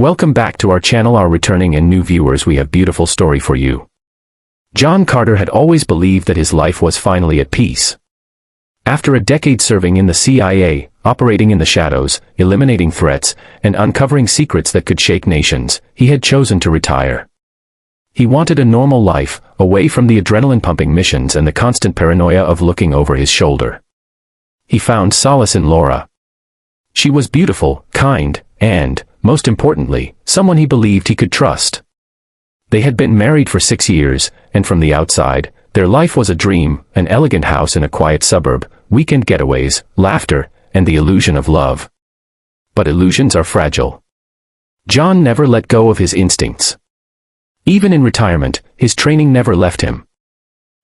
Welcome back to our channel. Our returning and new viewers, we have a beautiful story for you. John Carter had always believed that his life was finally at peace. After a decade serving in the CIA, operating in the shadows, eliminating threats, and uncovering secrets that could shake nations, he had chosen to retire. He wanted a normal life, away from the adrenaline-pumping missions and the constant paranoia of looking over his shoulder. He found solace in Laura. She was beautiful, kind, and, most importantly, someone he believed he could trust. They had been married for 6 years, and from the outside, their life was a dream, an elegant house in a quiet suburb, weekend getaways, laughter, and the illusion of love. But illusions are fragile. John never let go of his instincts. Even in retirement, his training never left him.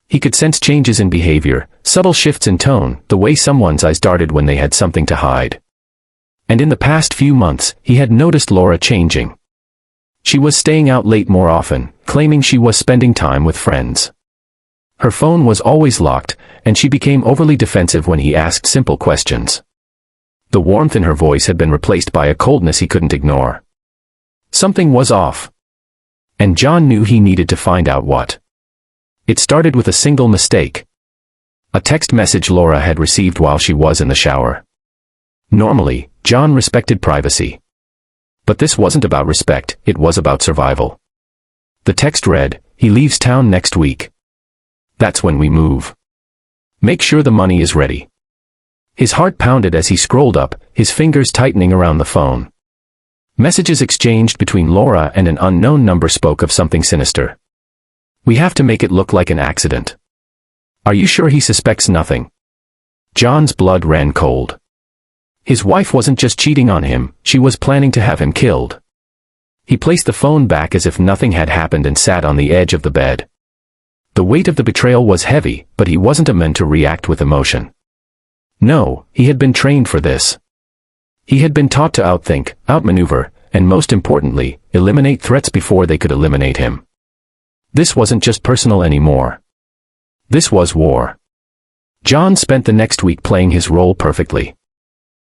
He could sense changes in behavior, subtle shifts in tone, the way someone's eyes darted when they had something to hide. And in the past few months, he had noticed Laura changing. She was staying out late more often, claiming she was spending time with friends. Her phone was always locked, and she became overly defensive when he asked simple questions. The warmth in her voice had been replaced by a coldness he couldn't ignore. Something was off. And John knew he needed to find out what. It started with a single mistake. A text message Laura had received while she was in the shower. Normally, John respected privacy. But this wasn't about respect, it was about survival. The text read, "He leaves town next week. That's when we move. Make sure the money is ready." His heart pounded as he scrolled up, his fingers tightening around the phone. Messages exchanged between Laura and an unknown number spoke of something sinister. "We have to make it look like an accident. Are you sure he suspects nothing?" John's blood ran cold. His wife wasn't just cheating on him, she was planning to have him killed. He placed the phone back as if nothing had happened and sat on the edge of the bed. The weight of the betrayal was heavy, but he wasn't a man to react with emotion. No, he had been trained for this. He had been taught to outthink, outmaneuver, and most importantly, eliminate threats before they could eliminate him. This wasn't just personal anymore. This was war. John spent the next week playing his role perfectly.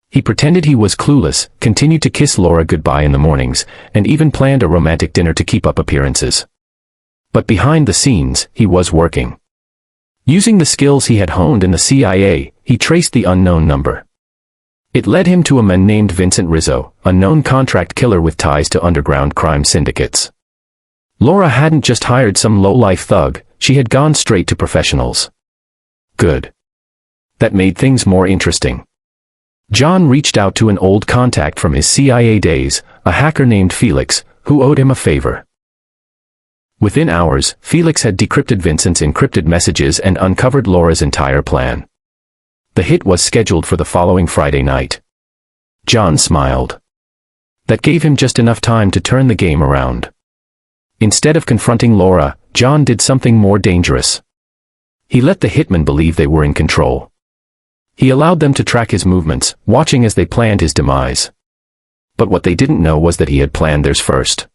He pretended he was clueless, continued to kiss Laura goodbye in the mornings, and even planned a romantic dinner to keep up appearances. But behind the scenes, he was working. Using the skills he had honed in the CIA, he traced the unknown number. It led him to a man named Vincent Rizzo, a known contract killer with ties to underground crime syndicates. Laura hadn't just hired some low-life thug, she had gone straight to professionals. Good. That made things more interesting. John reached out to an old contact from his CIA days, a hacker named Felix, who owed him a favor. Within hours, Felix had decrypted Vincent's encrypted messages and uncovered Laura's entire plan. The hit was scheduled for the following Friday night. John smiled. That gave him just enough time to turn the game around. Instead of confronting Laura, John did something more dangerous. He let the hitmen believe they were in control. He allowed them to track his movements, watching as they planned his demise. But what they didn't know was that he had planned theirs first.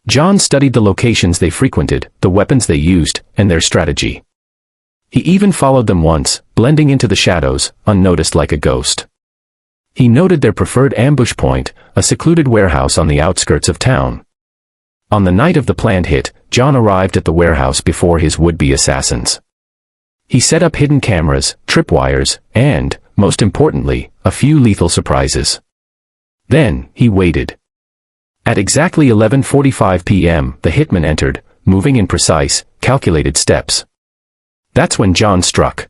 John studied the locations they frequented, the weapons they used, and their strategy. He even followed them once, blending into the shadows, unnoticed like a ghost. He noted their preferred ambush point, a secluded warehouse on the outskirts of town. On the night of the planned hit, John arrived at the warehouse before his would-be assassins. He set up hidden cameras, tripwires, and, most importantly, a few lethal surprises. Then, he waited. At exactly 11:45 p.m., the hitman entered, moving in precise, calculated steps. That's when John struck.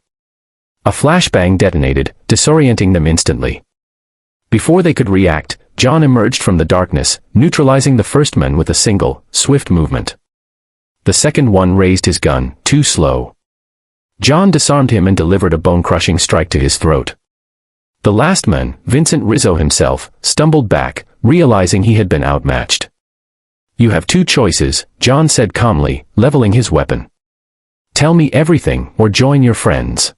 A flashbang detonated, disorienting them instantly. Before they could react, John emerged from the darkness, neutralizing the first man with a single, swift movement. The second one raised his gun, too slow. John disarmed him and delivered a bone-crushing strike to his throat. The last man, Vincent Rizzo himself, stumbled back, realizing he had been outmatched. "You have two choices," John said calmly, leveling his weapon. "Tell me everything, or join your friends."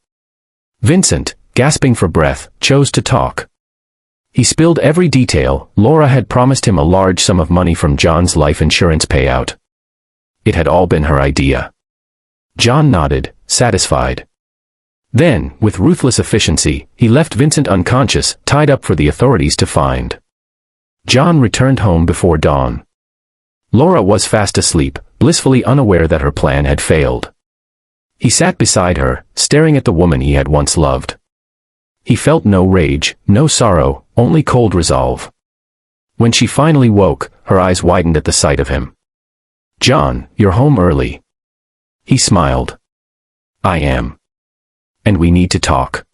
Vincent, gasping for breath, chose to talk. He spilled every detail. Laura had promised him a large sum of money from John's life insurance payout. It had all been her idea. John nodded, satisfied. Then, with ruthless efficiency, he left Vincent unconscious, tied up for the authorities to find. John returned home before dawn. Laura was fast asleep, blissfully unaware that her plan had failed. He sat beside her, staring at the woman he had once loved. He felt no rage, no sorrow, only cold resolve. When she finally woke, her eyes widened at the sight of him. "John, you're home early." He smiled. "I am. And we need to talk."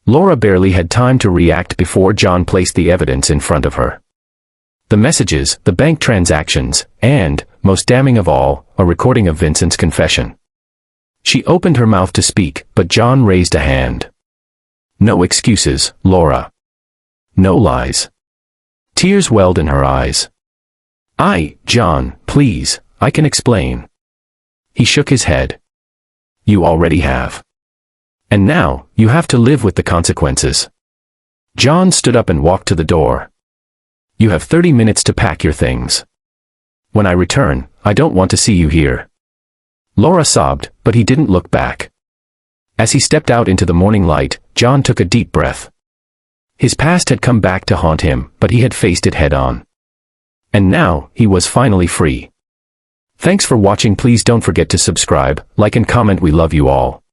Laura barely had time to react before John placed the evidence in front of her. The messages, the bank transactions, and, most damning of all, a recording of Vincent's confession. She opened her mouth to speak, but John raised a hand. "No excuses, Laura. No lies." Tears welled in her eyes. John, please, I can explain." He shook his head. "You already have. And now, you have to live with the consequences." John stood up and walked to the door. "You have 30 minutes to pack your things. When I return, I don't want to see you here." Laura sobbed, but he didn't look back. As he stepped out into the morning light, John took a deep breath. His past had come back to haunt him, but he had faced it head-on. And now, he was finally free. Thanks for watching. Please don't forget to subscribe, like and comment. We love you all.